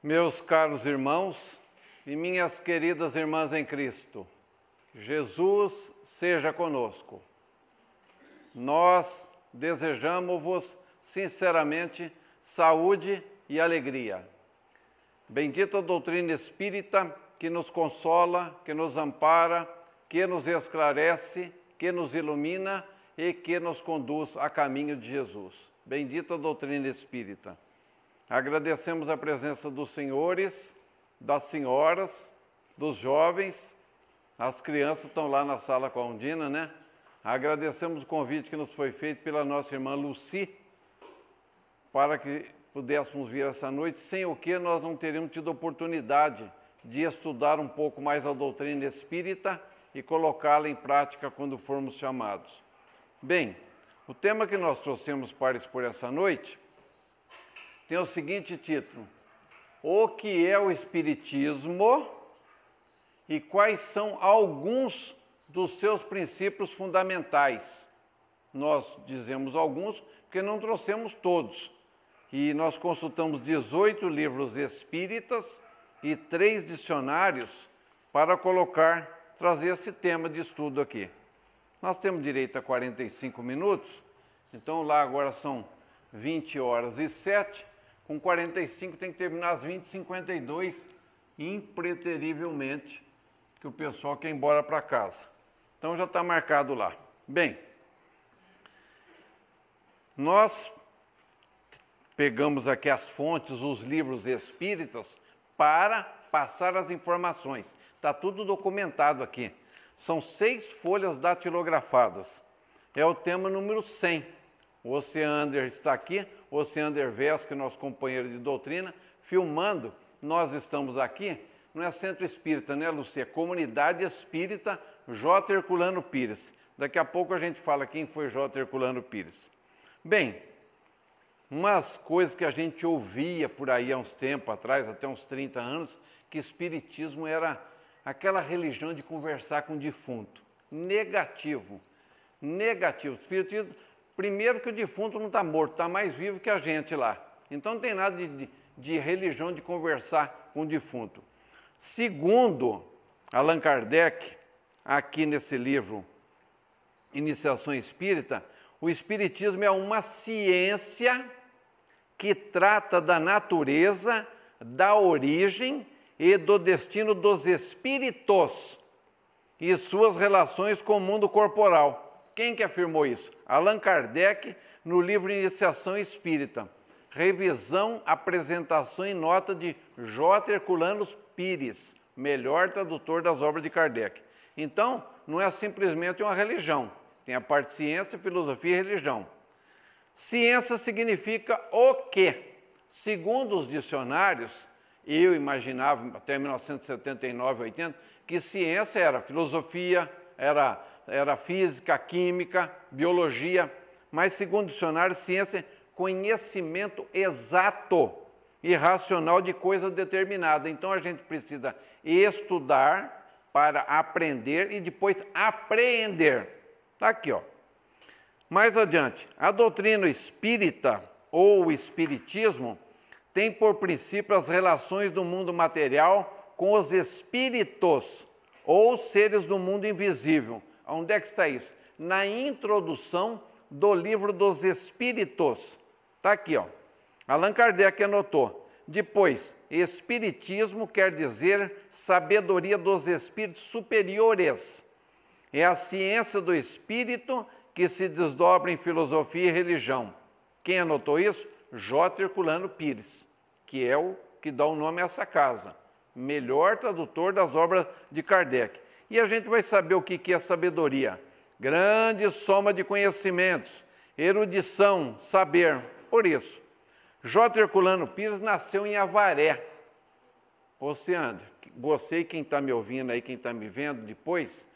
Meus caros irmãos e minhas queridas irmãs em Cristo, Jesus seja conosco. Nós desejamos-vos sinceramente saúde e alegria. Bendita a doutrina espírita que nos consola, que nos ampara, que nos esclarece, que nos ilumina e que nos conduz a caminho de Jesus. Bendita a doutrina espírita. Agradecemos a presença dos senhores, das senhoras, dos jovens, as crianças estão lá na sala com a Undina, né? Agradecemos o convite que nos foi feito pela nossa irmã Lucy, para que pudéssemos vir essa noite, sem o que nós não teríamos tido oportunidade de estudar um pouco mais a doutrina espírita e colocá-la em prática quando formos chamados. Bem, o tema que nós trouxemos para expor essa noite tem o seguinte título: O que é o Espiritismo e quais são alguns dos seus princípios fundamentais. Nós dizemos alguns porque não trouxemos todos. E nós consultamos 18 livros espíritas e 3 dicionários para trazer esse tema de estudo aqui. Nós temos direito a 45 minutos, então lá agora são 20h07, com 45 tem que terminar às 20h52, impreterivelmente, que o pessoal quer ir embora para casa. Então já está marcado lá. Bem, nós pegamos aqui as fontes, os livros espíritas, para passar as informações. Está tudo documentado aqui. São 6 folhas datilografadas. É o tema número 100. O Oceander está aqui, o Oceander Vesque, nosso companheiro de doutrina, filmando. Nós estamos aqui, não é Centro Espírita, né, Lúcia? Comunidade Espírita J. Herculano Pires. Daqui a pouco a gente fala quem foi J. Herculano Pires. Bem, umas coisas que a gente ouvia por aí há uns tempos atrás, até uns 30 anos, que espiritismo era aquela religião de conversar com o defunto. Negativo. Negativo. Espiritismo, primeiro que o defunto não está morto, está mais vivo que a gente lá. Então não tem nada de religião de conversar com o defunto. Segundo Allan Kardec, aqui nesse livro Iniciação Espírita, o Espiritismo é uma ciência que trata da natureza, da origem e do destino dos espíritos e suas relações com o mundo corporal. Quem que afirmou isso? Allan Kardec, no livro Iniciação Espírita. Revisão, apresentação e nota de J. Herculano Pires, melhor tradutor das obras de Kardec. Então, não é simplesmente uma religião. Tem a parte ciência, filosofia e religião. Ciência significa o quê? Segundo os dicionários, eu imaginava até 1979, 80, que ciência era filosofia, era física, química, biologia, mas segundo o dicionário, ciência é conhecimento exato e racional de coisa determinada. Então a gente precisa estudar para aprender e depois apreender. Está aqui, ó. Mais adiante, a doutrina espírita ou o espiritismo tem por princípio as relações do mundo material com os espíritos ou seres do mundo invisível. Onde é que está isso? Na introdução do livro dos Espíritos. Está aqui, ó. Allan Kardec anotou. Depois, espiritismo quer dizer sabedoria dos espíritos superiores. É a ciência do espírito que se desdobra em filosofia e religião. Quem anotou isso? J. Herculano Pires, que é o que dá o nome a essa casa. Melhor tradutor das obras de Kardec. E a gente vai saber o que é sabedoria. Grande soma de conhecimentos, erudição, saber. Por isso, J. Herculano Pires nasceu em Avaré. Oceander, você e quem está me ouvindo aí, quem está me vendo depois,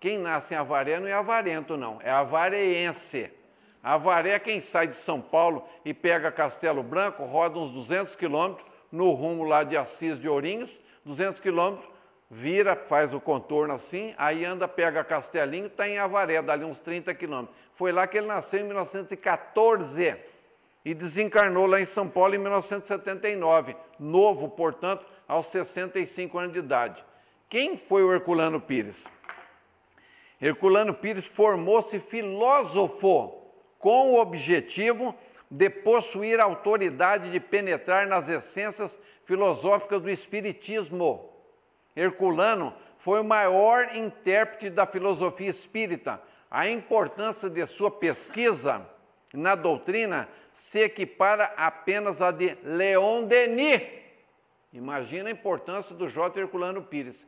quem nasce em Avaré não é avarento, não, é avareense. Avaré, quem sai de São Paulo e pega Castelo Branco, roda uns 200 quilômetros no rumo lá de Assis de Ourinhos, 200 quilômetros, vira, faz o contorno assim, aí anda, pega Castelinho, está em Avaré, dali uns 30 quilômetros. Foi lá que ele nasceu em 1914. e desencarnou lá em São Paulo em 1979, novo, portanto, aos 65 anos de idade. Quem foi o Herculano Pires? Herculano Pires formou-se filósofo com o objetivo de possuir a autoridade de penetrar nas essências filosóficas do Espiritismo. Herculano foi o maior intérprete da filosofia espírita. A importância de sua pesquisa na doutrina se equipara apenas à de Leon Denis. Imagina a importância do J. Herculano Pires.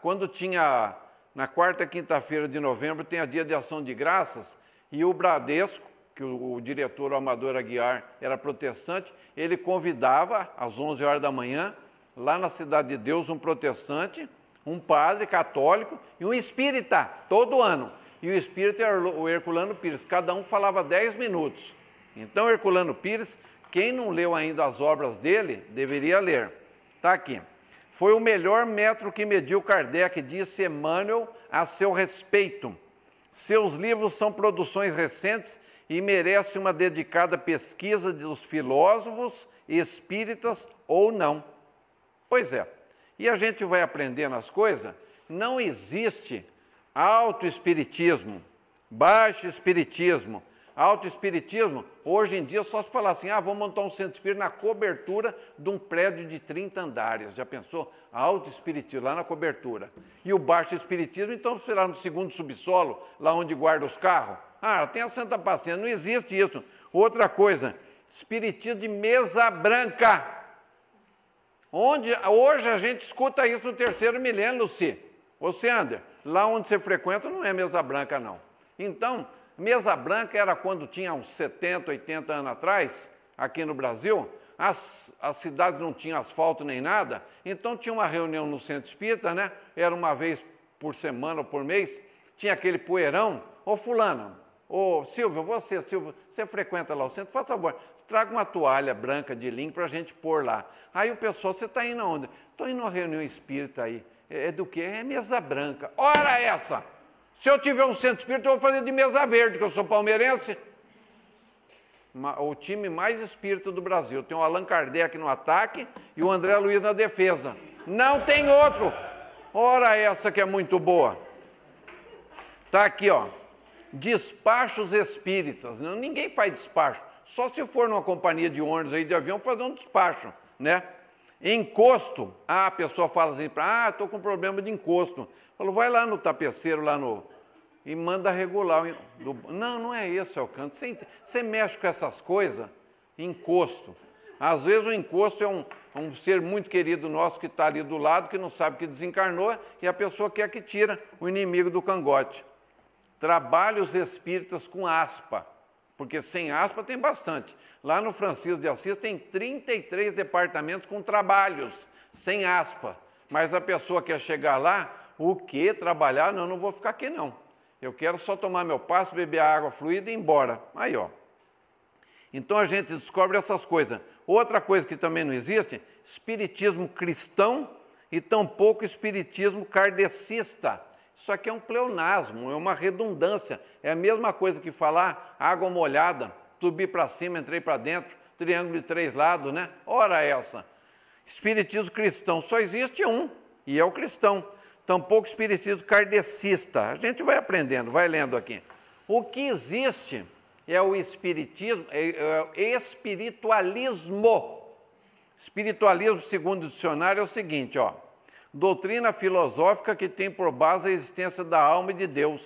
Quando tinha, na quarta e quinta-feira de novembro, tem a Dia de Ação de Graças, e o Bradesco, que o diretor, o Amador Aguiar, era protestante, ele convidava, às 11 horas da manhã, lá na Cidade de Deus, um protestante, um padre católico e um espírita, todo ano. E o espírita era o Herculano Pires, cada um falava 10 minutos. Então, Herculano Pires, quem não leu ainda as obras dele, deveria ler. Está aqui. Foi o melhor metro que mediu Kardec, disse Emmanuel a seu respeito. Seus livros são produções recentes e merecem uma dedicada pesquisa dos filósofos espíritas ou não. Pois é. E a gente vai aprendendo as coisas. Não existe autoespiritismo, baixo espiritismo. Autoespiritismo, hoje em dia, só se falar assim, vou montar um centro espírita na cobertura de um prédio de 30 andares. Já pensou? Autoespiritismo, lá na cobertura. E o baixo espiritismo, então, será no segundo subsolo, lá onde guarda os carros? Tem a Santa Paciência, não existe isso. Outra coisa, espiritismo de mesa branca. Hoje a gente escuta isso no terceiro milênio, Luci. Você anda, lá onde você frequenta não é mesa branca, não. Então, mesa branca era quando tinha uns 70, 80 anos atrás, aqui no Brasil, as cidades não tinham asfalto nem nada, então tinha uma reunião no centro espírita, né? Era uma vez por semana ou por mês, tinha aquele poeirão. Fulano, Silvio, você frequenta lá o centro, faz favor, traga uma toalha branca de linho para a gente pôr lá. Aí o pessoal, você está indo aonde? Estou indo numa reunião espírita aí. É do quê? É mesa branca. Ora essa! Se eu tiver um centro espírita, eu vou fazer de mesa verde, que eu sou palmeirense. O time mais espírita do Brasil. Tem o Allan Kardec no ataque e o André Luiz na defesa. Não tem outro. Ora essa que é muito boa. Está aqui, ó. Despachos espíritas. Ninguém faz despacho. Só se for numa companhia de ônibus aí, de avião, fazer um despacho, né? Encosto. A pessoa fala assim, estou com problema de encosto. Falou, vai lá no tapeceiro, e manda regular. Não é esse o canto. Você mexe com essas coisas, encosto. Às vezes o encosto é um ser muito querido nosso que está ali do lado, que não sabe que desencarnou, e a pessoa quer que tira o inimigo do cangote. Trabalhos espíritas com aspa, porque sem aspa tem bastante. Lá no Francisco de Assis tem 33 departamentos com trabalhos, sem aspa. Mas a pessoa quer chegar lá, o quê? Trabalhar? Não vou ficar aqui não. Eu quero só tomar meu passo, beber a água fluida e ir embora. Aí, ó. Então a gente descobre essas coisas. Outra coisa que também não existe, espiritismo cristão e tampouco espiritismo kardecista. Isso aqui é um pleonasmo, é uma redundância. É a mesma coisa que falar água molhada, subi para cima, entrei para dentro, triângulo de 3 lados, né? Ora essa. Espiritismo cristão, só existe um, e é o cristão. Tampouco espiritismo kardecista. A gente vai aprendendo, vai lendo aqui. O que existe é o espiritismo, é o espiritualismo. Espiritualismo, segundo o dicionário, é o seguinte, ó. Doutrina filosófica que tem por base a existência da alma e de Deus.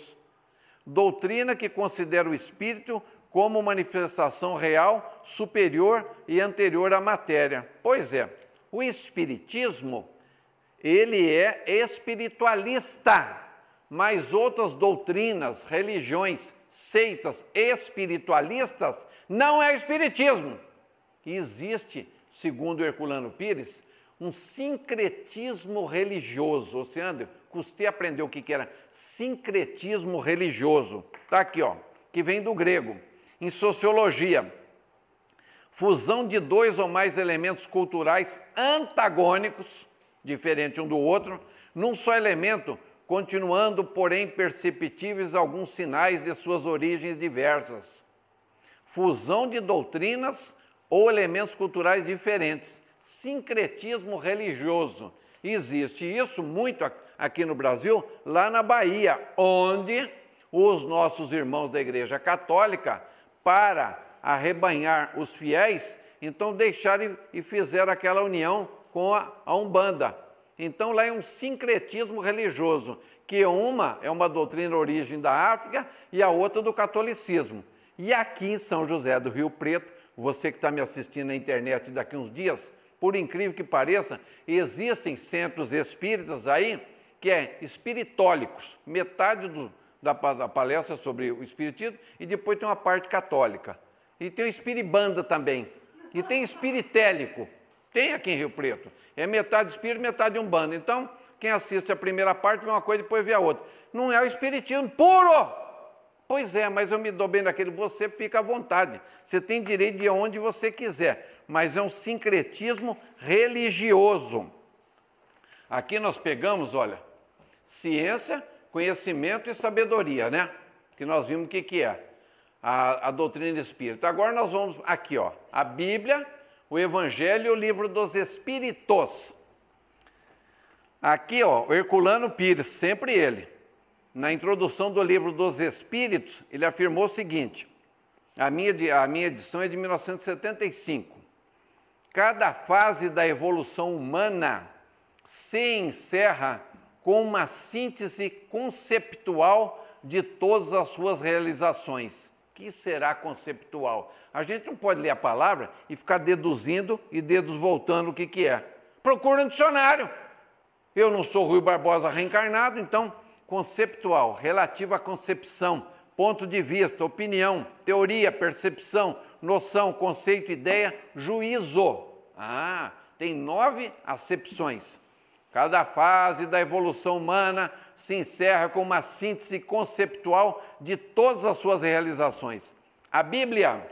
Doutrina que considera o espírito como manifestação real, superior e anterior à matéria. Pois é, o espiritismo, ele é espiritualista, mas outras doutrinas, religiões, seitas espiritualistas, não é espiritismo. Existe, segundo Herculano Pires, um sincretismo religioso. Você anda, custei aprender o que era sincretismo religioso. Está aqui, ó, que vem do grego. Em sociologia, fusão de 2 ou mais elementos culturais antagônicos, diferente um do outro, num só elemento, continuando, porém, perceptíveis alguns sinais de suas origens diversas. fusão de doutrinas ou elementos culturais diferentes, sincretismo religioso. Existe isso muito aqui no Brasil, lá na Bahia, onde os nossos irmãos da Igreja Católica, para arrebanhar os fiéis, então deixaram e fizeram aquela união com a Umbanda. Então lá é um sincretismo religioso, que uma é uma doutrina de origem da África e a outra do catolicismo. E aqui em São José do Rio Preto, você que está me assistindo na internet daqui uns dias, por incrível que pareça, existem centros espíritas aí que é espiritólicos, metade da palestra sobre o espiritismo e depois tem uma parte católica. E tem o espiribanda também. E tem espiritélico. Tem aqui em Rio Preto. É metade espírito, metade umbanda. Então, quem assiste a primeira parte vê uma coisa e depois vê a outra. Não é o espiritismo puro! Pois é, mas eu me dou bem naquele, você fica à vontade. Você tem direito de ir onde você quiser. Mas é um sincretismo religioso. Aqui nós pegamos, olha, ciência, conhecimento e sabedoria, né? Que nós vimos o que é a doutrina espírita. Agora nós vamos aqui, ó, a Bíblia, o Evangelho e o Livro dos Espíritos. Aqui, ó, o Herculano Pires, sempre ele, na introdução do Livro dos Espíritos, ele afirmou o seguinte, a minha edição é de 1975. Cada fase da evolução humana se encerra com uma síntese conceptual de todas as suas realizações. O que será conceptual? A gente não pode ler a palavra e ficar deduzindo e dedos voltando o que é. Procura no dicionário. Eu não sou Rui Barbosa reencarnado, então, conceptual, relativo à concepção, ponto de vista, opinião, teoria, percepção, noção, conceito, ideia, juízo. Ah, tem 9 acepções. Cada fase da evolução humana se encerra com uma síntese conceptual de todas as suas realizações. A Bíblia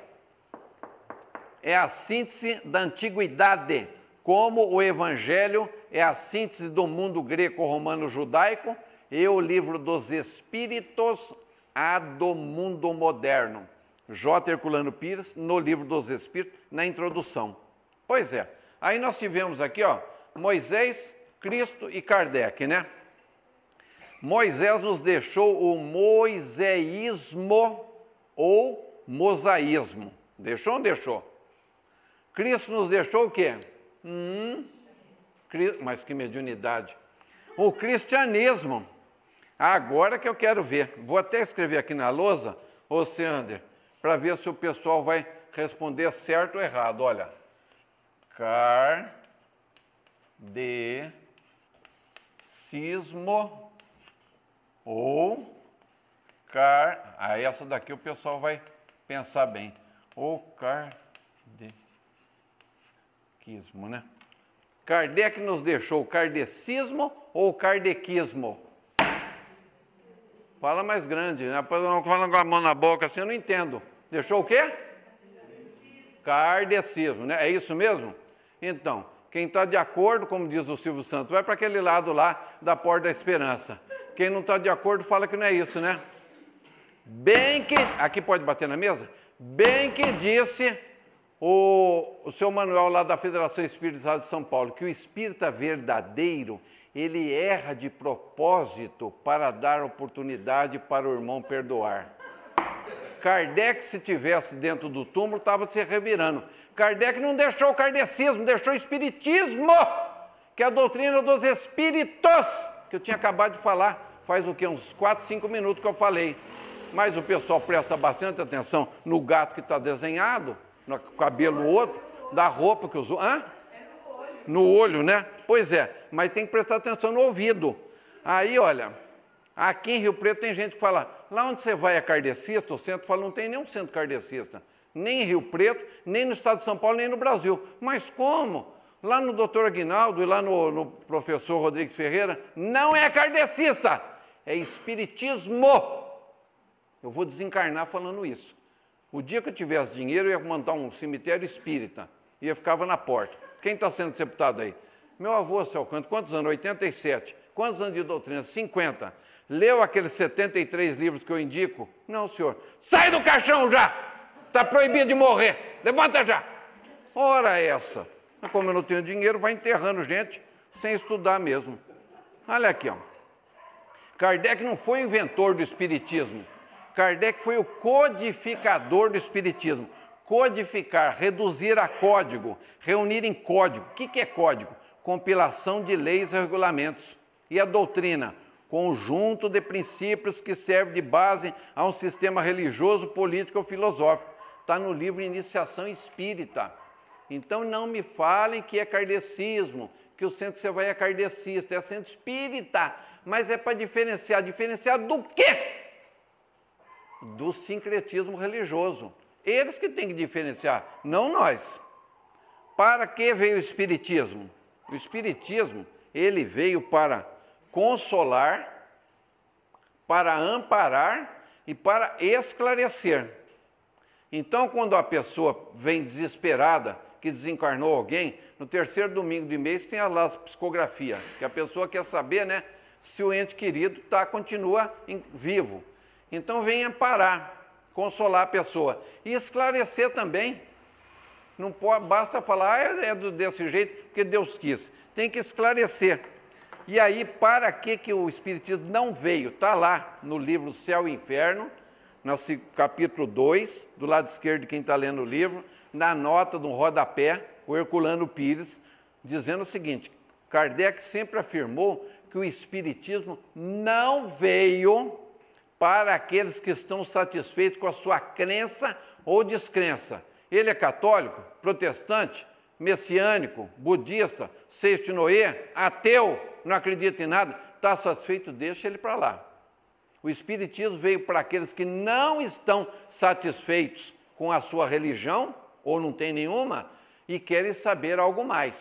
é a síntese da antiguidade, como o Evangelho é a síntese do mundo greco-romano-judaico e o Livro dos Espíritos, a do mundo moderno. J. Herculano Pires, no Livro dos Espíritos, na introdução. Pois é, aí nós tivemos aqui, ó, Moisés, Cristo e Kardec, né? Moisés nos deixou o moiseísmo ou mosaísmo. Deixou ou não deixou? Cristo nos deixou o quê? Mas que mediunidade. O cristianismo. Agora que eu quero ver. Vou até escrever aqui na lousa, ô Seander, para ver se o pessoal vai responder certo ou errado. Olha. Kardecismo ou essa daqui o pessoal vai pensar bem. Ou kardecismo, né? Kardec nos deixou o kardecismo ou o kardequismo? Fala mais grande, né? Depois eu não falo com a mão na boca assim, eu não entendo. Deixou o quê? Kardecismo, né? É isso mesmo? Então, quem está de acordo, como diz o Silvio Santos, vai para aquele lado lá da Porta da Esperança. Quem não está de acordo fala que não é isso, né? Bem que... Aqui pode bater na mesa? Bem que disse o seu Manuel lá da Federação Espírita de São Paulo, que o espírita verdadeiro, ele erra de propósito para dar oportunidade para o irmão perdoar. Kardec, se tivesse dentro do túmulo, estava se revirando. Kardec não deixou o kardecismo, deixou o espiritismo, que é a doutrina dos espíritos, que eu tinha acabado de falar, faz o quê? Uns 4, 5 minutos que eu falei. Mas o pessoal presta bastante atenção no gato que está desenhado, no cabelo outro, da roupa que usou. Hã? No olho, né? Pois é, mas tem que prestar atenção no ouvido. Aí, olha, aqui em Rio Preto tem gente que fala, lá onde você vai é kardecista, o centro fala, não tem nenhum centro kardecista. Nem em Rio Preto, nem no estado de São Paulo, nem no Brasil. Mas como? Lá no doutor Aguinaldo e lá no professor Rodrigues Ferreira, não é kardecista, é espiritismo. Eu vou desencarnar falando isso. O dia que eu tivesse dinheiro, eu ia montar um cemitério espírita. E eu ficava na porta. Quem está sendo sepultado aí? Meu avô, seu Canto, quantos anos? 87. Quantos anos de doutrina? 50. Leu aqueles 73 livros que eu indico? Não, senhor. Sai do caixão já! Está proibido de morrer. Levanta já. Ora essa. Mas como eu não tenho dinheiro, vai enterrando gente sem estudar mesmo. Olha aqui, ó. Kardec não foi o inventor do espiritismo. Kardec foi o codificador do espiritismo. Codificar, reduzir a código, reunir em código. O que é código? Compilação de leis e regulamentos. E a doutrina? Conjunto de princípios que serve de base a um sistema religioso, político ou filosófico. Está no livro Iniciação Espírita. Então não me falem que é kardecismo, que o centro que você vai é kardecista, é centro espírita. Mas é para diferenciar. Diferenciar do quê? Do sincretismo religioso. Eles que têm que diferenciar, não nós. Para que veio o espiritismo? O espiritismo, ele veio para consolar, para amparar e para esclarecer. Então, quando a pessoa vem desesperada, que desencarnou alguém, no terceiro domingo de mês tem lá a psicografia, que a pessoa quer saber, né, se o ente querido continua vivo. Então, vem amparar, consolar a pessoa e esclarecer também. Não basta falar, desse jeito, porque Deus quis. Tem que esclarecer. E aí, para que o Espiritismo não veio? Está lá no livro Céu e Inferno, no capítulo 2, do lado esquerdo de quem está lendo o livro, na nota do rodapé, o Herculano Pires, dizendo o seguinte: Kardec sempre afirmou que o Espiritismo não veio para aqueles que estão satisfeitos com a sua crença ou descrença. Ele é católico, protestante, messiânico, budista, sextinoê, ateu, não acredita em nada, está satisfeito, deixa ele para lá. O Espiritismo veio para aqueles que não estão satisfeitos com a sua religião, ou não tem nenhuma, e querem saber algo mais.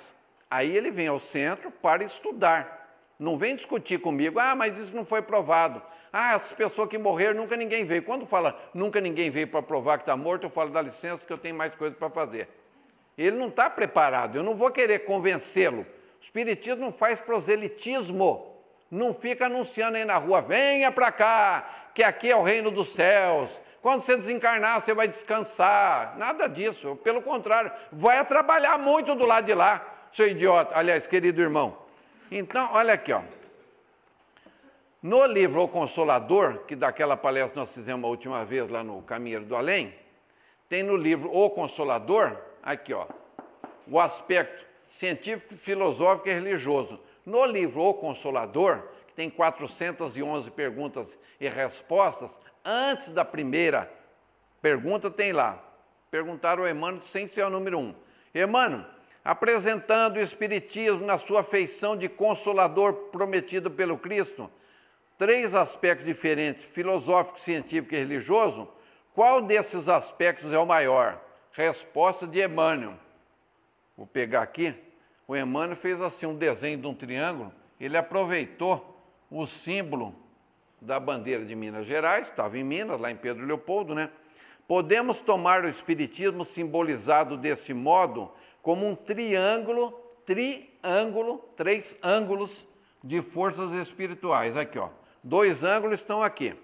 Aí ele vem ao centro para estudar. Não vem discutir comigo, mas isso não foi provado. As pessoas que morreram, nunca ninguém veio. Quando fala nunca ninguém veio para provar que está morto, eu falo, dá licença que eu tenho mais coisa para fazer. Ele não está preparado, eu não vou querer convencê-lo. O Espiritismo não faz proselitismo, não fica anunciando aí na rua, venha para cá, que aqui é o reino dos céus. Quando você desencarnar, você vai descansar. Nada disso, pelo contrário, vai trabalhar muito do lado de lá, seu idiota. Aliás, querido irmão. Então, olha aqui, ó. No livro O Consolador, que daquela palestra nós fizemos a última vez lá no Caminheiro do Além, tem no livro O Consolador, aqui ó, o aspecto científico, filosófico e religioso. No livro O Consolador, que tem 411 perguntas e respostas, antes da primeira pergunta tem lá, perguntaram ao Emmanuel sem ser o número 1. Emmanuel, apresentando o Espiritismo na sua feição de Consolador prometido pelo Cristo, 3 aspectos diferentes, filosófico, científico e religioso, qual desses aspectos é o maior? Resposta de Emmanuel. Vou pegar aqui. O Emmanuel fez assim um desenho de um triângulo, ele aproveitou o símbolo da bandeira de Minas Gerais, estava em Minas, lá em Pedro Leopoldo, né? Podemos tomar o Espiritismo simbolizado desse modo como um triângulo, 3 ângulos de forças espirituais. Aqui, ó. 2 ângulos estão aqui.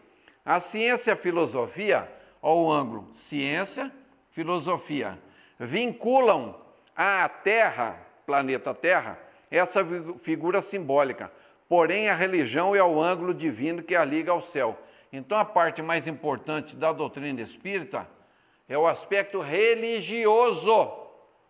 A ciência e a filosofia, ó, o ângulo ciência, filosofia, vinculam à Terra, planeta Terra, essa figura simbólica. Porém, a religião é o ângulo divino que a liga ao céu. Então, a parte mais importante da doutrina espírita é o aspecto religioso,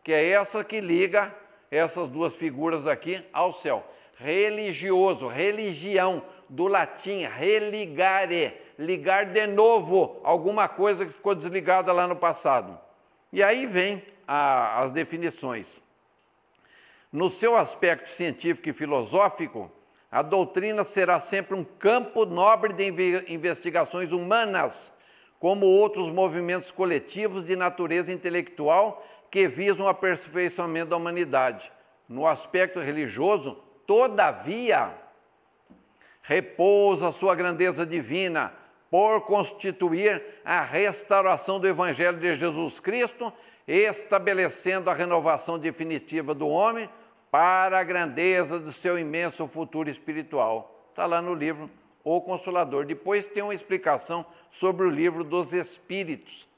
que é essa que liga essas 2 figuras aqui ao céu. Religioso, religião, do latim religare, ligar de novo alguma coisa que ficou desligada lá no passado. E aí vem as definições. No seu aspecto científico e filosófico, a doutrina será sempre um campo nobre de investigações humanas, como outros movimentos coletivos de natureza intelectual que visam o aperfeiçoamento da humanidade. No aspecto religioso, todavia, repousa a sua grandeza divina por constituir a restauração do Evangelho de Jesus Cristo, estabelecendo a renovação definitiva do homem para a grandeza do seu imenso futuro espiritual. Está lá no livro O Consolador. Depois tem uma explicação sobre o livro dos Espíritos.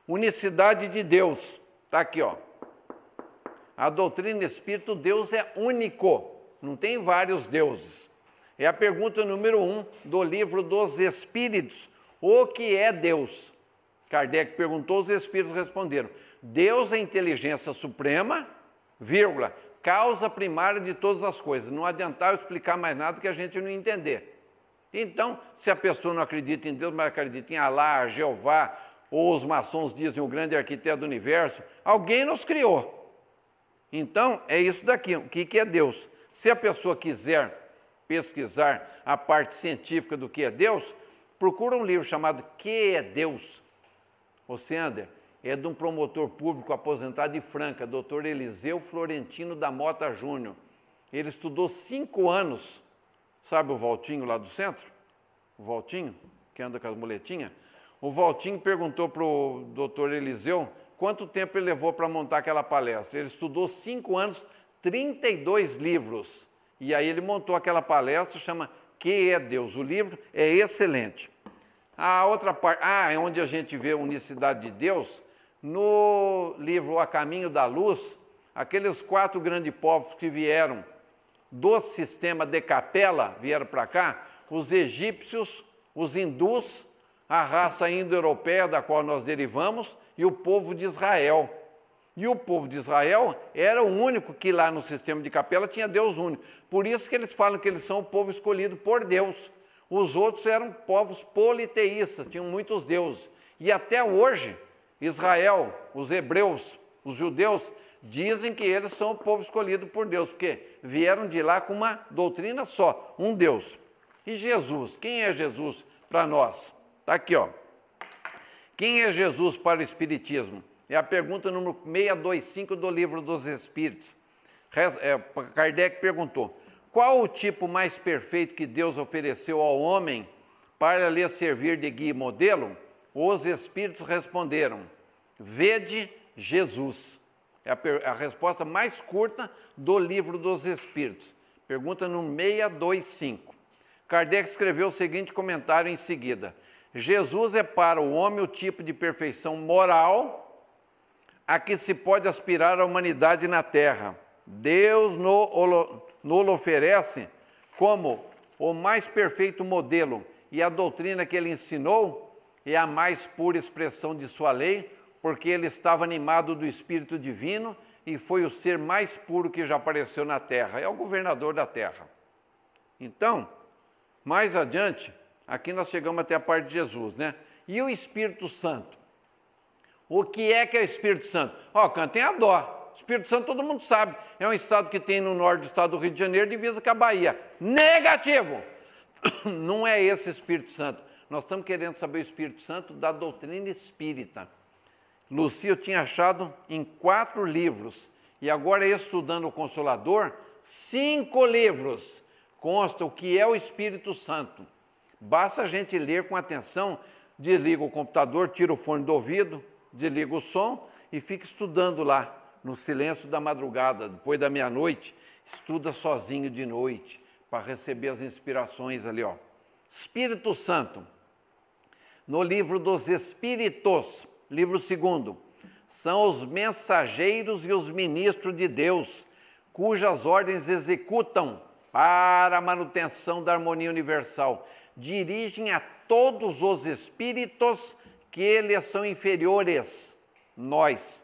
Unicidade de Deus. Está aqui, ó. A doutrina espírita, Deus é único. Não tem vários deuses. É a pergunta número 1 do livro dos Espíritos. O que é Deus? Kardec perguntou, os Espíritos responderam. Deus é a inteligência suprema, vírgula, causa primária de todas as coisas. Não adiantava explicar mais nada que a gente não entender. Então, se a pessoa não acredita em Deus, mas acredita em Alá, Jeová, ou os maçons dizem o grande arquiteto do universo, alguém nos criou. Então, é isso daqui. O que é Deus? Se a pessoa quiser pesquisar a parte científica do que é Deus, procura um livro chamado Que é Deus? O Sender é de um promotor público aposentado de Franca, Dr. Eliseu Florentino da Mota Júnior. Ele estudou 5 anos, sabe o Valtinho lá do centro? O Valtinho, que anda com as muletinhas? O Valtinho perguntou para o Dr. Eliseu quanto tempo ele levou para montar aquela palestra. Ele estudou 5 anos, 32 livros. E aí ele montou aquela palestra, chama Que é Deus? O livro é excelente. A outra parte, é onde a gente vê a unicidade de Deus, no livro A Caminho da Luz, aqueles 4 grandes povos que vieram do sistema de Capela, vieram para cá, os egípcios, os hindus, a raça indo-europeia da qual nós derivamos, e o povo de Israel. E o povo de Israel era o único que lá no sistema de Capela tinha Deus único. Por isso que eles falam que eles são o povo escolhido por Deus. Os outros eram povos politeístas, tinham muitos deuses. E até hoje, Israel, os hebreus, os judeus, dizem que eles são o povo escolhido por Deus, porque vieram de lá com uma doutrina só, um Deus. E Jesus? Quem é Jesus para nós? Está aqui, ó. Quem é Jesus para o Espiritismo? É a pergunta número 625 do Livro dos Espíritos. Kardec perguntou, qual o tipo mais perfeito que Deus ofereceu ao homem para lhe servir de guia e modelo? Os Espíritos responderam, vede Jesus. É a resposta mais curta do Livro dos Espíritos. Pergunta no 625. Kardec escreveu o seguinte comentário em seguida. Jesus é para o homem o tipo de perfeição moral a que se pode aspirar a humanidade na Terra. Deus nos oferece como o mais perfeito modelo e a doutrina que ele ensinou é a mais pura expressão de sua lei, porque ele estava animado do Espírito Divino e foi o ser mais puro que já apareceu na Terra. É o governador da Terra. Então, mais adiante, aqui nós chegamos até a parte de Jesus, né? E o Espírito Santo? O que é o Espírito Santo? Cantem a dó. Espírito Santo todo mundo sabe. É um estado que tem no norte do estado do Rio de Janeiro, divisa com a Bahia. Negativo! Não é esse Espírito Santo. Nós estamos querendo saber o Espírito Santo da doutrina espírita. Lucia eu tinha achado em 4 livros. E agora, estudando o Consolador, 5 livros. Consta o que é o Espírito Santo. Basta a gente ler com atenção, desliga o computador, tira o fone do ouvido, desliga o som e fica estudando lá, no silêncio da madrugada, depois da meia-noite, estuda sozinho de noite, para receber as inspirações ali, ó. Espírito Santo, no livro dos Espíritos, livro 2º, são os mensageiros e os ministros de Deus, cujas ordens executam para a manutenção da harmonia universal, dirigem a todos os espíritos que lhes são inferiores, nós,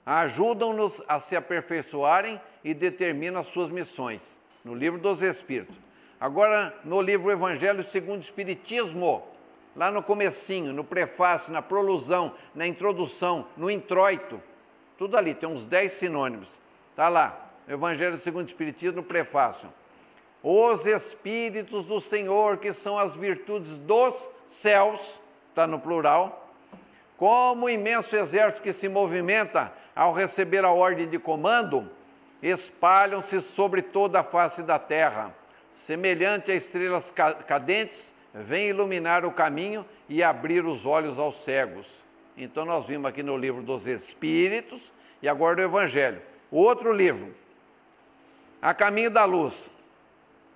ajudam-nos a se aperfeiçoarem e determinam as suas missões, no livro dos Espíritos. Agora, no livro Evangelho segundo o Espiritismo, lá no comecinho, no prefácio, na prolusão, na introdução, no introito, tudo ali, tem uns 10 sinônimos. Está lá, Evangelho segundo o Espiritismo, no prefácio. Os Espíritos do Senhor, que são as virtudes dos céus, está no plural, como o imenso exército que se movimenta ao receber a ordem de comando, espalham-se sobre toda a face da terra, semelhante a estrelas cadentes, vem iluminar o caminho e abrir os olhos aos cegos. Então nós vimos aqui no livro dos Espíritos e agora do Evangelho. O outro livro, A Caminho da Luz,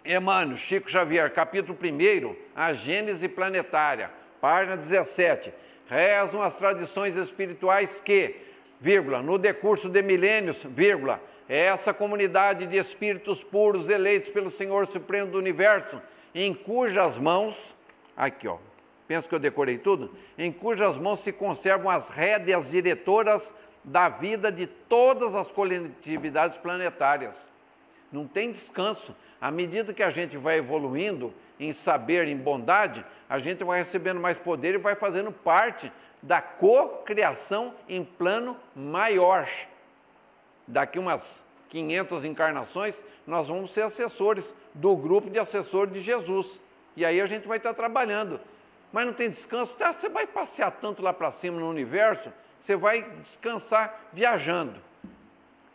Emmanuel, Chico Xavier, capítulo 1, a Gênese Planetária, página 17. rezam as tradições espirituais que, vírgula, no decurso de milênios, vírgula, essa comunidade de espíritos puros eleitos pelo Senhor Supremo do Universo, em cujas mãos, aqui ó, penso que eu decorei tudo, em cujas mãos se conservam as rédeas diretoras da vida de todas as coletividades planetárias. Não tem descanso. À medida que a gente vai evoluindo em saber, em bondade, a gente vai recebendo mais poder e vai fazendo parte da cocriação em plano maior. Daqui umas 500 encarnações, nós vamos ser assessores do grupo de assessores de Jesus. E aí a gente vai estar trabalhando. Mas não tem descanso. Você vai passear tanto lá para cima no universo, você vai descansar viajando.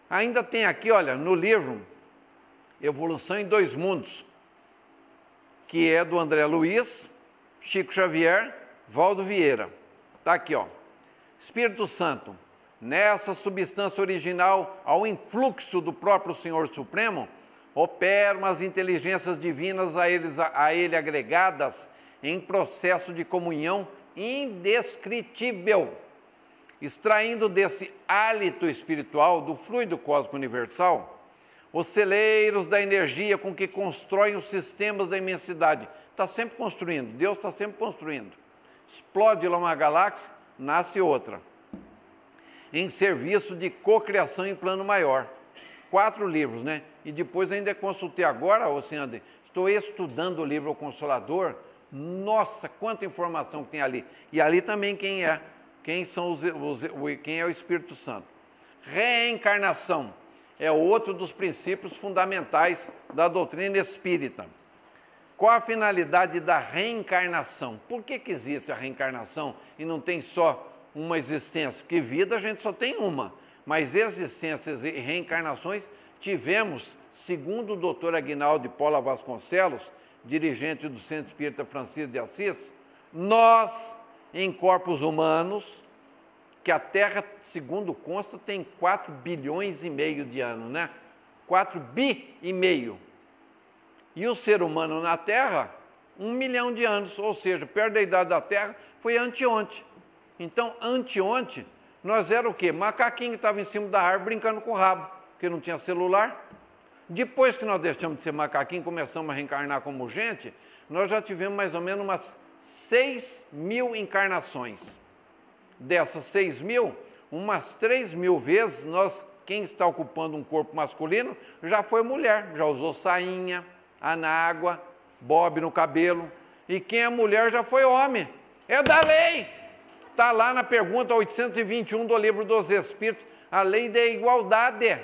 Ainda tem aqui, olha, no livro Evolução em Dois Mundos, que é do André Luiz, Chico Xavier, Valdo Vieira. Está aqui, ó. Espírito Santo, nessa substância original, ao influxo do próprio Senhor Supremo, operam as inteligências divinas a ele agregadas em processo de comunhão indescritível, extraindo desse hálito espiritual, do fluido cósmico universal, os celeiros da energia com que constroem os sistemas da imensidade. Está sempre construindo, Deus está sempre construindo. Explode lá uma galáxia, nasce outra. Em serviço de cocriação em plano maior. 4 livros, né? E depois ainda consultei agora, Oceano, estou estudando o livro O Consolador. Nossa, quanta informação que tem ali. E ali também quem é o Espírito Santo. Reencarnação é outro dos princípios fundamentais da doutrina espírita. Qual a finalidade da reencarnação? Por que existe a reencarnação e não tem só uma existência? Porque vida a gente só tem uma, mas existências e reencarnações tivemos, segundo o doutor Aguinaldo de Paula Vasconcelos, dirigente do Centro Espírita Francisco de Assis, nós, em corpos humanos, que a Terra, segundo consta, tem 4 bilhões e meio de anos, né? 4 bi e meio. E o ser humano na Terra, 1 milhão de anos, ou seja, perto da idade da Terra, foi anteontem. Então, anteontem, nós era o quê? Macaquinho que estava em cima da árvore brincando com o rabo, porque não tinha celular. Depois que nós deixamos de ser macaquinho e começamos a reencarnar como gente, nós já tivemos mais ou menos umas 6.000 encarnações. Dessas 6.000, umas 3.000 vezes, quem está ocupando um corpo masculino já foi mulher, já usou sainha, anágua, bobe no cabelo. E quem é mulher já foi homem. É da lei! Está lá na pergunta 821 do Livro dos Espíritos, a lei da igualdade.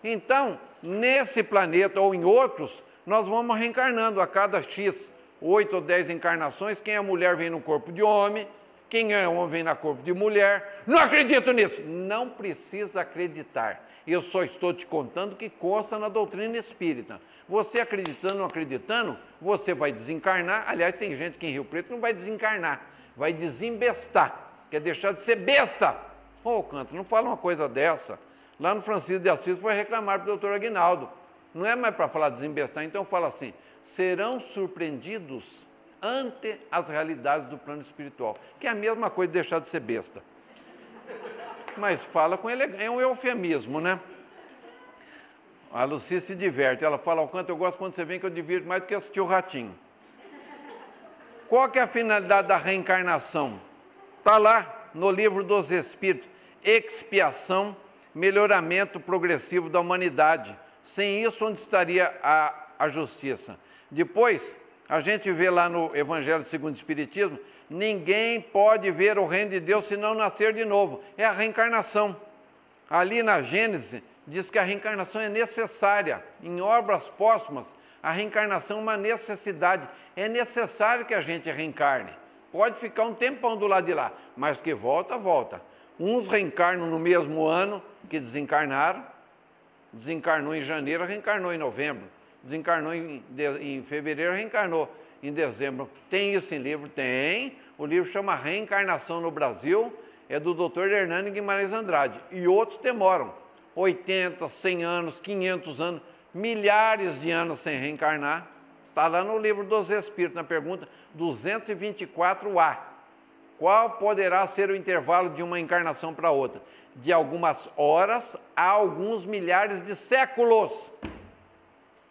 Então, nesse planeta ou em outros, nós vamos reencarnando a cada X, 8 ou 10 encarnações. Quem é mulher vem no corpo de homem, quem é homem vem no corpo de mulher. Não acredito nisso! Não precisa acreditar. Eu só estou te contando o que consta na doutrina espírita. Você acreditando ou não acreditando, você vai desencarnar. Aliás, tem gente que em Rio Preto não vai desencarnar, vai desembestar, quer deixar de ser besta. Ô, Canto, não fala uma coisa dessa. Lá no Francisco de Assis foi reclamar para o doutor Aguinaldo. Não é mais para falar desembestar, então fala assim: serão surpreendidos ante as realidades do plano espiritual. Que é a mesma coisa de deixar de ser besta. Mas fala com elegância, é um eufemismo, né? A Lucia se diverte, ela fala: ao Canto, eu gosto quando você vem, que eu divirto mais do que assistir o Ratinho. Qual que é a finalidade da reencarnação? Está lá no Livro dos Espíritos: expiação, melhoramento progressivo da humanidade. Sem isso, onde estaria a justiça? Depois, a gente vê lá no Evangelho segundo o Espiritismo: ninguém pode ver o reino de Deus se não nascer de novo. É a reencarnação. Ali na Gênesis, diz que a reencarnação é necessária. Em obras póstumas, a reencarnação é uma necessidade. É necessário que a gente reencarne. Pode ficar um tempão do lado de lá, mas que volta, volta. Uns reencarnam no mesmo ano que desencarnaram. Desencarnou em janeiro, reencarnou em novembro. Desencarnou em fevereiro, reencarnou em dezembro. Tem isso em livro? Tem. O livro chama Reencarnação no Brasil, é do Dr. Hernani Guimarães Andrade. E outros demoram 80, 100 anos, 500 anos, milhares de anos sem reencarnar. Está lá no Livro dos Espíritos, na pergunta 224A. Qual poderá ser o intervalo de uma encarnação para outra? De algumas horas a alguns milhares de séculos.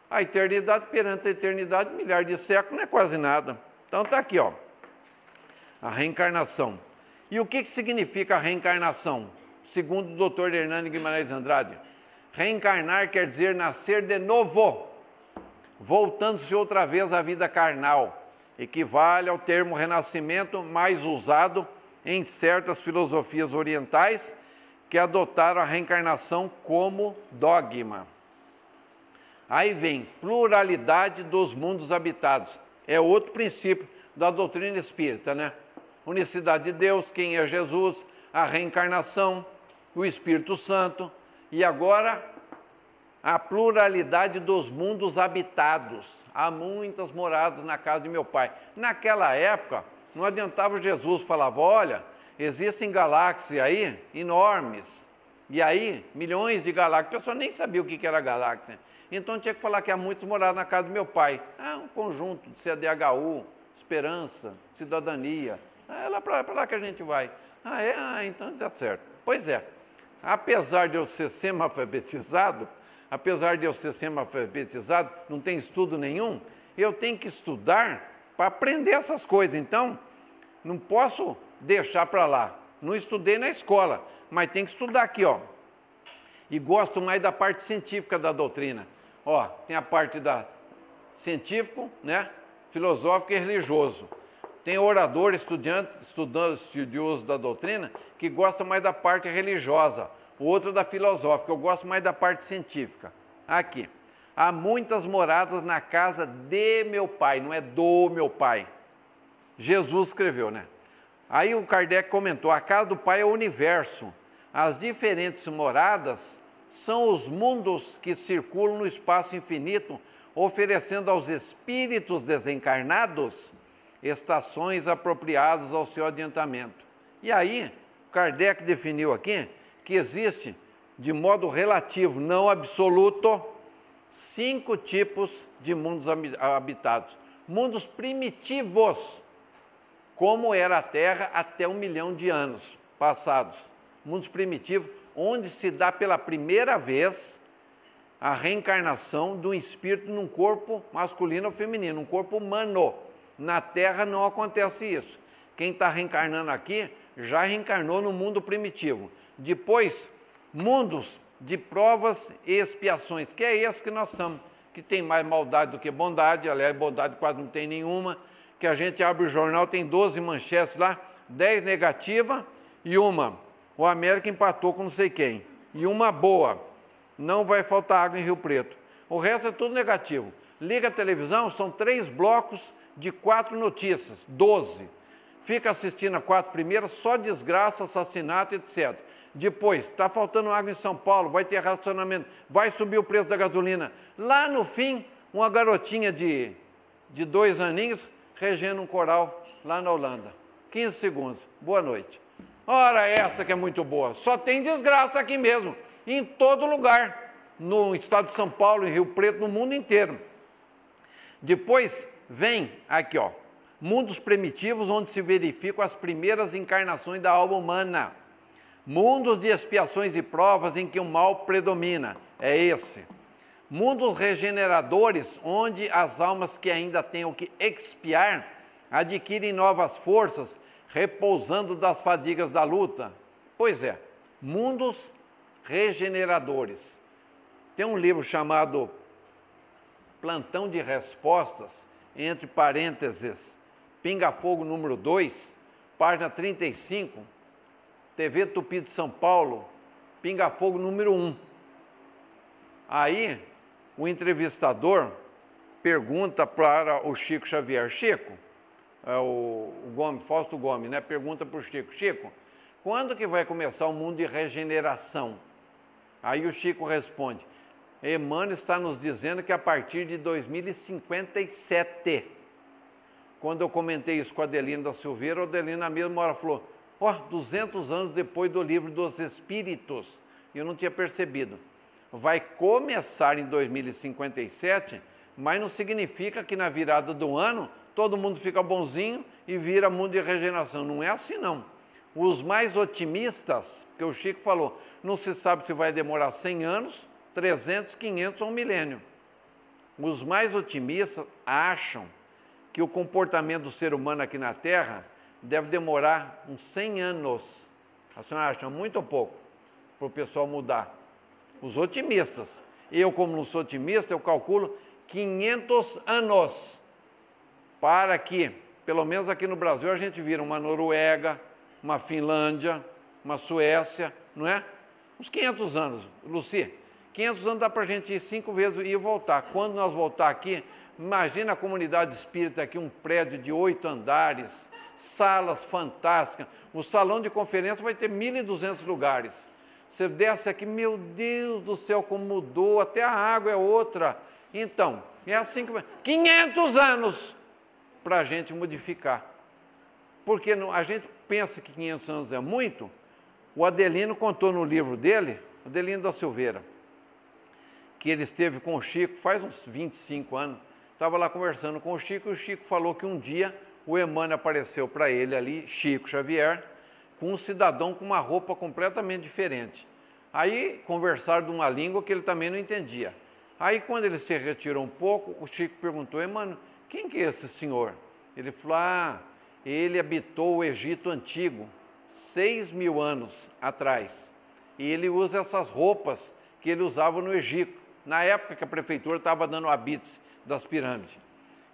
A eternidade, perante a eternidade, milhares de séculos não é quase nada. Então está aqui, ó, a reencarnação. E o que significa a reencarnação? Segundo o Dr. Hernani Guimarães Andrade, reencarnar quer dizer nascer de novo, voltando-se outra vez à vida carnal. Equivale ao termo renascimento mais usado em certas filosofias orientais que adotaram a reencarnação como dogma. Aí vem pluralidade dos mundos habitados. É outro princípio da doutrina espírita, né? Unicidade de Deus, quem é Jesus, a reencarnação, o Espírito Santo e agora a pluralidade dos mundos habitados. Há muitas moradas na casa de meu pai. Naquela época, não adiantava Jesus, falava, olha, existem galáxias aí enormes, e aí milhões de galáxias. A pessoa nem sabia o que era galáxia. Então tinha que falar que há muitos moradas na casa do meu pai. Ah, um conjunto de CDHU, Esperança, Cidadania. É para lá que a gente vai. Ah, é? Ah, então dá certo. Pois é, apesar de eu ser semi-alfabetizado, não tem estudo nenhum, eu tenho que estudar para aprender essas coisas. Então, não posso deixar para lá. Não estudei na escola, mas tem que estudar aqui, ó. E gosto mais da parte científica da doutrina. Ó, tem a parte da científico, né, filosófico e religioso. Tem orador, estudioso da doutrina, que gosta mais da parte religiosa. O outro da filosófica, eu gosto mais da parte científica. Aqui, há muitas moradas na casa de meu pai, não é do meu pai. Jesus escreveu, né? Aí o Kardec comentou, a casa do pai é o universo. As diferentes moradas são os mundos que circulam no espaço infinito, oferecendo aos espíritos desencarnados estações apropriadas ao seu adiantamento. E aí, Kardec definiu aqui que existe, de modo relativo, não absoluto, 5 tipos de mundos habitados. Mundos primitivos, como era a Terra até 1 milhão de anos passados. Mundos primitivos, onde se dá pela primeira vez a reencarnação de um espírito num corpo masculino ou feminino, um corpo humano. Na Terra não acontece isso. Quem está reencarnando aqui já reencarnou no mundo primitivo. Depois, mundos de provas e expiações, que é esse que nós estamos, que tem mais maldade do que bondade, aliás, bondade quase não tem nenhuma, que a gente abre o jornal, tem 12 manchetes lá, 10 negativas e uma, o América empatou com não sei quem, e uma boa, não vai faltar água em Rio Preto. O resto é tudo negativo. Liga a televisão, são 3 blocos de 4 notícias, 12. Fica assistindo a 4 primeiras, só desgraça, assassinato, etc. Depois, está faltando água em São Paulo, vai ter racionamento, vai subir o preço da gasolina. Lá no fim, uma garotinha de 2 aninhos regendo um coral lá na Holanda. 15 segundos. Boa noite. Ora, essa que é muito boa. Só tem desgraça aqui mesmo, em todo lugar. No estado de São Paulo, em Rio Preto, no mundo inteiro. Depois vem aqui, ó, mundos primitivos onde se verificam as primeiras encarnações da alma humana. Mundos de expiações e provas em que o mal predomina. É esse. Mundos regeneradores, onde as almas que ainda têm o que expiar adquirem novas forças, repousando das fadigas da luta. Pois é, mundos regeneradores. Tem um livro chamado Plantão de Respostas, entre parênteses, Pinga Fogo número 2, página 35, TV Tupi de São Paulo, Pinga Fogo número 1. Aí, o entrevistador pergunta para o Chico Xavier, Chico, o Gomes, Fausto Gomes, né? Pergunta para o Chico, Chico, quando que vai começar o mundo de regeneração? Aí o Chico responde, Emmanuel está nos dizendo que a partir de 2057. Quando eu comentei isso com a Adelina da Silveira, a Adelina na mesma hora falou, 200 anos depois do Livro dos Espíritos. Eu não tinha percebido. Vai começar em 2057, mas não significa que na virada do ano todo mundo fica bonzinho e vira mundo de regeneração. Não é assim, não. Os mais otimistas, que o Chico falou, não se sabe se vai demorar 100 anos, 300, 500 ou 1 milênio. Os mais otimistas acham que o comportamento do ser humano aqui na Terra deve demorar uns 100 anos. A senhora acha muito ou pouco para o pessoal mudar? Os otimistas. Eu, como não sou otimista, eu calculo 500 anos para que, pelo menos aqui no Brasil, a gente vira uma Noruega, uma Finlândia, uma Suécia, não é? Uns 500 anos, Luci. 500 anos dá para a gente ir 5 vezes e voltar. Quando nós voltar aqui, imagina a comunidade espírita aqui, um prédio de 8 andares, salas fantásticas. O salão de conferência vai ter 1.200 lugares. Você desce aqui, meu Deus do céu, como mudou, até a água é outra. Então, é assim que... 500 anos para a gente modificar. Porque a gente pensa que 500 anos é muito. O Adelino contou no livro dele, Adelino da Silveira, que ele esteve com o Chico faz uns 25 anos. Estava lá conversando com o Chico e o Chico falou que um dia o Emmanuel apareceu para ele ali, Chico Xavier, com um cidadão com uma roupa completamente diferente. Aí conversaram de uma língua que ele também não entendia. Aí quando ele se retirou um pouco, o Chico perguntou, Emmanuel, quem que é esse senhor? Ele falou, ele habitou o Egito Antigo, 6.000 anos atrás. E ele usa essas roupas que ele usava no Egito, na época que a prefeitura estava dando habites das pirâmides.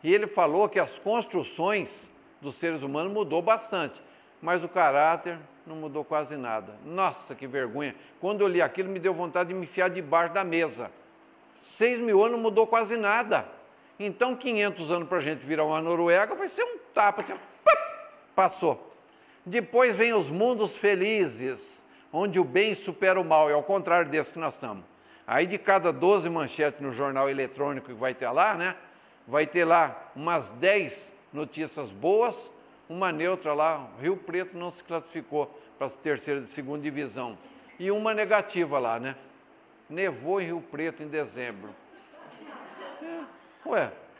E ele falou que as construções dos seres humanos mudou bastante, mas o caráter não mudou quase nada. Nossa, que vergonha! Quando eu li aquilo, me deu vontade de me enfiar debaixo da mesa. 6.000 anos não mudou quase nada. Então, 500 anos para a gente virar uma Noruega vai ser um tapa, assim, passou. Depois vem os mundos felizes, onde o bem supera o mal, é ao contrário desse que nós estamos. Aí de cada 12 manchetes no jornal eletrônico que vai ter lá, né? Vai ter lá umas 10 notícias boas, uma neutra lá, Rio Preto não se classificou para a terceira e segunda divisão. E uma negativa lá, né? Nevou em Rio Preto em dezembro.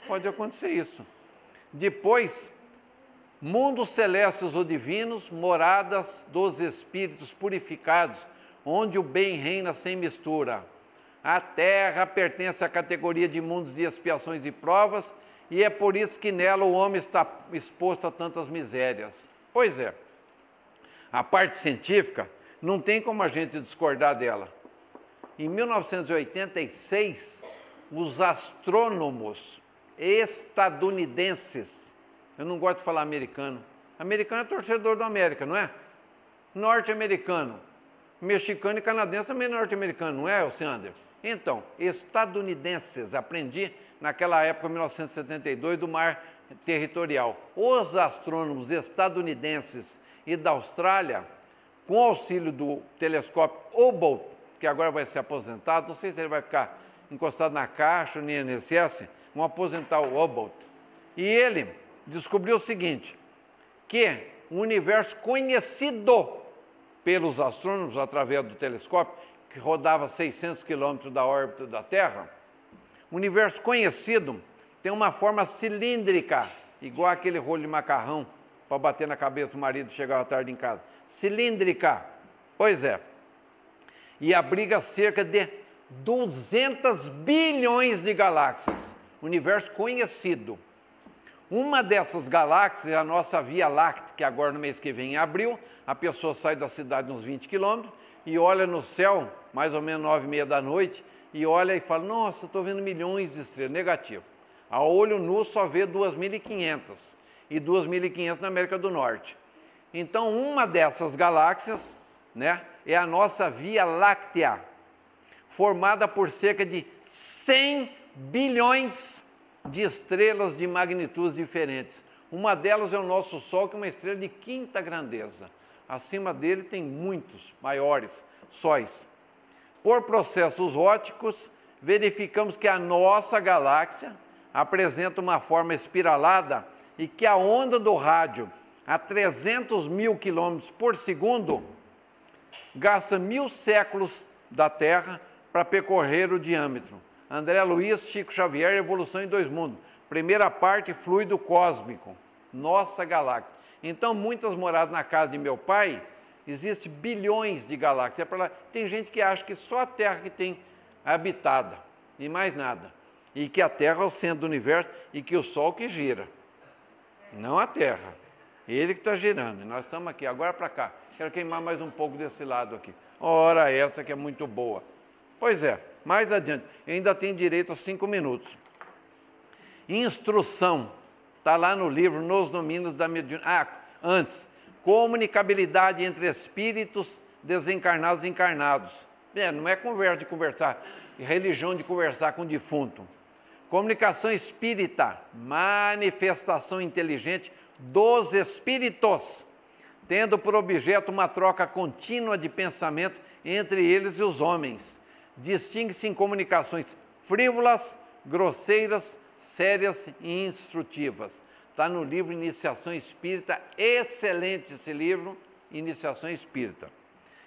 Pode acontecer isso. Depois, mundos celestes ou divinos, moradas dos espíritos purificados, onde o bem reina sem mistura. A Terra pertence à categoria de mundos de expiações e provas, e é por isso que nela o homem está exposto a tantas misérias. Pois é, a parte científica não tem como a gente discordar dela. Em 1986, os astrônomos estadunidenses, eu não gosto de falar americano, americano é torcedor da América, não é? Norte-americano, mexicano e canadense também é norte-americano, não é, Alciander? Então, estadunidenses, aprendi naquela época, 1972, do mar territorial. Os astrônomos estadunidenses e da Austrália, com auxílio do telescópio Hubble, que agora vai ser aposentado, não sei se ele vai ficar encostado na Caixa ou no INSS, vão aposentar o Hubble. E ele descobriu o seguinte, que o universo conhecido pelos astrônomos através do telescópio, que rodava 600 quilômetros da órbita da Terra, o universo conhecido tem uma forma cilíndrica, igual aquele rolo de macarrão para bater na cabeça do marido que chegava tarde em casa. Cilíndrica, pois é. E abriga cerca de 200 bilhões de galáxias. Universo conhecido. Uma dessas galáxias é a nossa Via Láctea, que agora no mês que vem, em abril, a pessoa sai da cidade uns 20 quilômetros e olha no céu, mais ou menos 9h30 da noite, e olha e fala, nossa, estou vendo milhões de estrelas. Negativo. A olho nu só vê 2.500, e 2.500 na América do Norte. Então, uma dessas galáxias, né, é a nossa Via Láctea, formada por cerca de 100 bilhões de estrelas de magnitudes diferentes. Uma delas é o nosso Sol, que é uma estrela de quinta grandeza. Acima dele tem muitos maiores sóis. Por processos ópticos, verificamos que a nossa galáxia apresenta uma forma espiralada e que a onda do rádio a 300.000 quilômetros por segundo gasta 1.000 séculos da Terra para percorrer o diâmetro. André Luiz, Chico Xavier, Evolução em Dois Mundos. Primeira parte, fluido cósmico. nossa galáxia. Então, muitas moradas na casa de meu pai, existem bilhões de galáxias. Tem gente que acha que só a Terra que tem habitada, e mais nada. E que a Terra é o centro do universo e que o Sol que gira, não a Terra. Ele que está girando. E nós estamos aqui, agora para cá. Quero queimar mais um pouco desse lado aqui. Ora, essa que é muito boa. Pois é, mais adiante. Ainda tem direito a 5 minutos. Instrução. Está lá no livro Nos Domínios da Mediunidade. Antes. Comunicabilidade entre espíritos desencarnados e encarnados. Não é conversa de conversar. Religião de conversar com o defunto. Comunicação espírita. Manifestação inteligente dos espíritos, tendo por objeto uma troca contínua de pensamento entre eles e os homens. Distingue-se em comunicações frívolas, grosseiras, sérias e instrutivas. Está no livro Iniciação Espírita, excelente esse livro, Iniciação Espírita.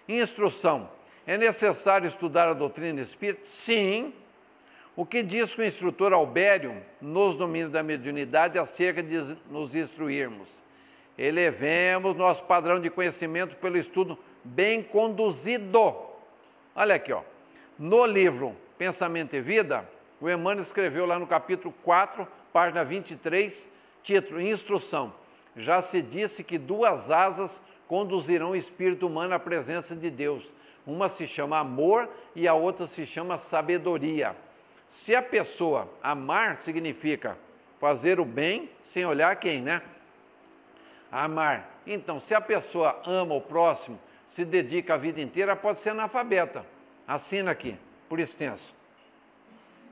Instrução. É necessário estudar a doutrina espírita? Sim. O que diz que o instrutor Albério, nos domínios da mediunidade, acerca de nos instruirmos? Elevemos nosso padrão de conhecimento pelo estudo bem conduzido. Olha aqui, ó. No livro Pensamento e Vida, o Emmanuel escreveu lá no capítulo 4, página 23, título Instrução. Já se disse que 2 asas conduzirão o espírito humano à presença de Deus. Uma se chama amor e a outra se chama sabedoria. Se a pessoa amar, significa fazer o bem sem olhar quem, né? Amar. Então, se a pessoa ama o próximo, se dedica a vida inteira, pode ser analfabeta. Assina aqui, por extenso.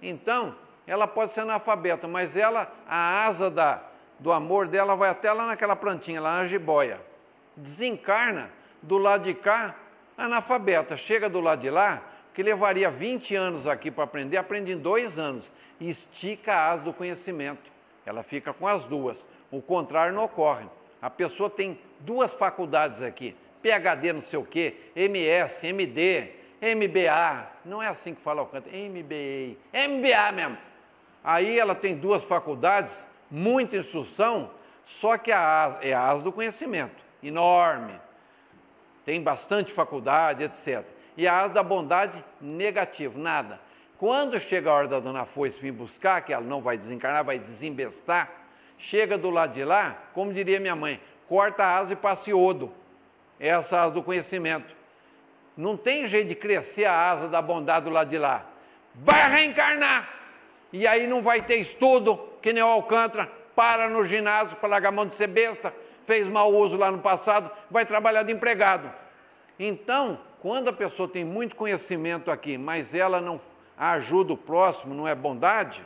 Então, ela pode ser analfabeta, mas ela, a asa do amor dela vai até lá naquela plantinha, lá na jiboia. Desencarna do lado de cá, analfabeta. Chega do lado de lá, que levaria 20 anos aqui para aprender, aprende em 2 anos. E estica a asa do conhecimento. Ela fica com as duas. O contrário não ocorre. A pessoa tem 2 faculdades aqui. PhD não sei o quê, MS, MD, MBA. Não é assim que fala o canto, MBA. MBA mesmo. Aí ela tem 2 faculdades, muita instrução, só que a asa é a asa do conhecimento. Enorme. Tem bastante faculdade, etc. E a asa da bondade, negativo, nada. Quando chega a hora da dona Foice vir buscar, que ela não vai desencarnar, vai desembestar, chega do lado de lá, como diria minha mãe, corta a asa e passa iodo. Essa asa do conhecimento. Não tem jeito de crescer a asa da bondade do lado de lá. Vai reencarnar! E aí não vai ter estudo, que nem o Alcântara, para no ginásio para largar a mão de ser besta, fez mau uso lá no passado, vai trabalhar de empregado. Então, quando a pessoa tem muito conhecimento aqui, mas ela não ajuda o próximo, não é bondade,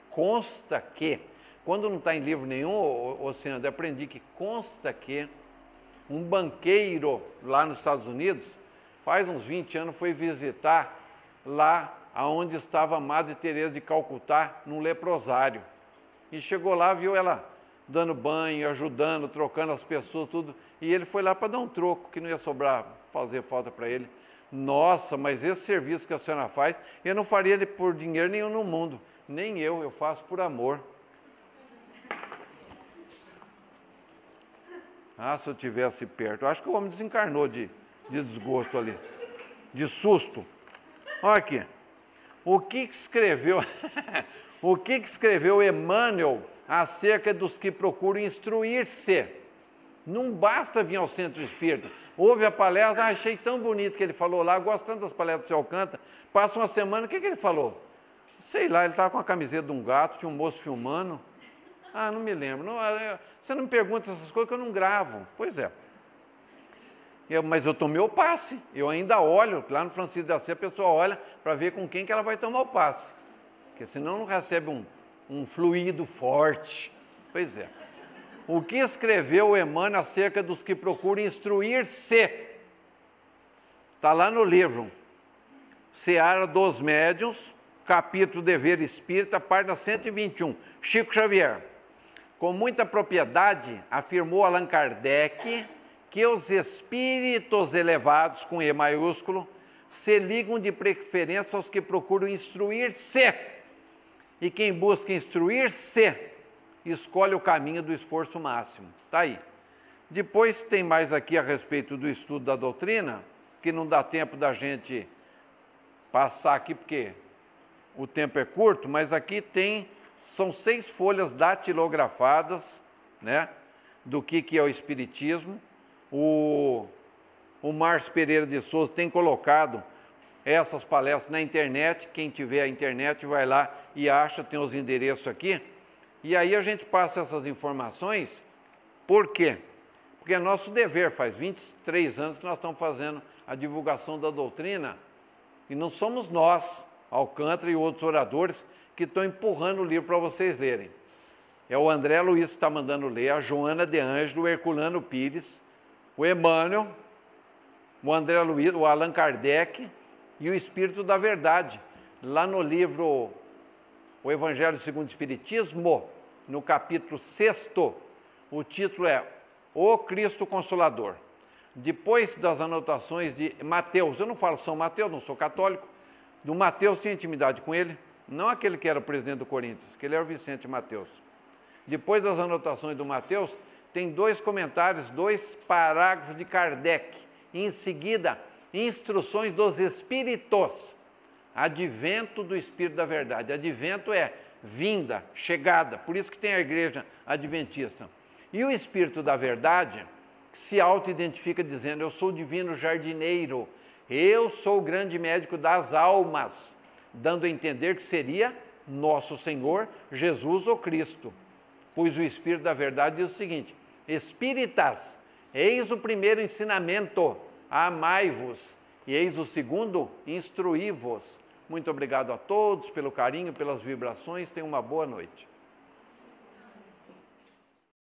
consta que, quando não está em livro nenhum, Oceano, eu aprendi que consta que um banqueiro lá nos Estados Unidos, faz uns 20 anos, foi visitar lá onde estava a Madre Teresa de Calcutá, num leprosário. E chegou lá, viu ela dando banho, ajudando, trocando as pessoas, tudo. E ele foi lá para dar um troco, que não ia sobrar, fazer falta para ele. Nossa, mas esse serviço que a senhora faz, eu não faria ele por dinheiro nenhum no mundo. Nem eu faço por amor. Ah, se eu tivesse perto. Eu acho que o homem desencarnou de desgosto ali, de susto. Olha aqui. O que escreveu, o que escreveu Emmanuel acerca dos que procuram instruir-se? Não basta vir ao centro espírita. Ouve a palestra, achei tão bonito que ele falou lá, gosto tanto das palestras do seu Alcântara. Passa uma semana, o que ele falou? Sei lá, ele estava com a camiseta de um gato, tinha um moço filmando. Ah, não me lembro. Não, você não me pergunta essas coisas que eu não gravo. Pois é. Mas eu tomei o passe. Eu ainda olho, lá no Francisco da Sé, a pessoa olha para ver com quem que ela vai tomar o passe. Porque senão não recebe um fluido forte. Pois é. O que escreveu o Emmanuel acerca dos que procuram instruir-se? Está lá no livro Seara dos Médiuns, capítulo Dever Espírita, página 121. Chico Xavier. Com muita propriedade, afirmou Allan Kardec que os espíritos elevados, com E maiúsculo, se ligam de preferência aos que procuram instruir-se. E quem busca instruir-se escolhe o caminho do esforço máximo. Está aí. Depois tem mais aqui a respeito do estudo da doutrina, que não dá tempo da gente passar aqui, porque o tempo é curto, mas aqui são 6 folhas datilografadas, né, do que é o Espiritismo. O Márcio Pereira de Souza tem colocado essas palestras na internet. Quem tiver a internet vai lá e acha, tem os endereços aqui. E aí a gente passa essas informações. Por quê? Porque é nosso dever, faz 23 anos que nós estamos fazendo a divulgação da doutrina, e não somos nós, Alcântara e outros oradores, que estão empurrando o livro para vocês lerem. É o André Luiz que está mandando ler, a Joana de Ângelo, o Herculano Pires, o Emmanuel, o André Luiz, o Allan Kardec e o Espírito da Verdade. Lá no livro O Evangelho segundo o Espiritismo, no capítulo 6º, o título é O Cristo Consolador. Depois das anotações de Mateus, eu não falo São Mateus, não sou católico, do Mateus tinha intimidade com ele, não aquele que era o presidente do Corinthians, que ele era o Vicente Mateus. Depois das anotações do Mateus, tem 2 comentários, 2 parágrafos de Kardec. E em seguida, instruções dos Espíritos. Advento do Espírito da Verdade. Advento é vinda, chegada, por isso que tem a igreja adventista. E o Espírito da Verdade se auto-identifica dizendo: eu sou o divino jardineiro, eu sou o grande médico das almas, dando a entender que seria nosso Senhor Jesus ou Cristo. Pois o Espírito da Verdade diz o seguinte: Espíritas, eis o primeiro ensinamento, amai-vos, e eis o segundo, instruí-vos. Muito obrigado a todos pelo carinho, pelas vibrações, tenham uma boa noite.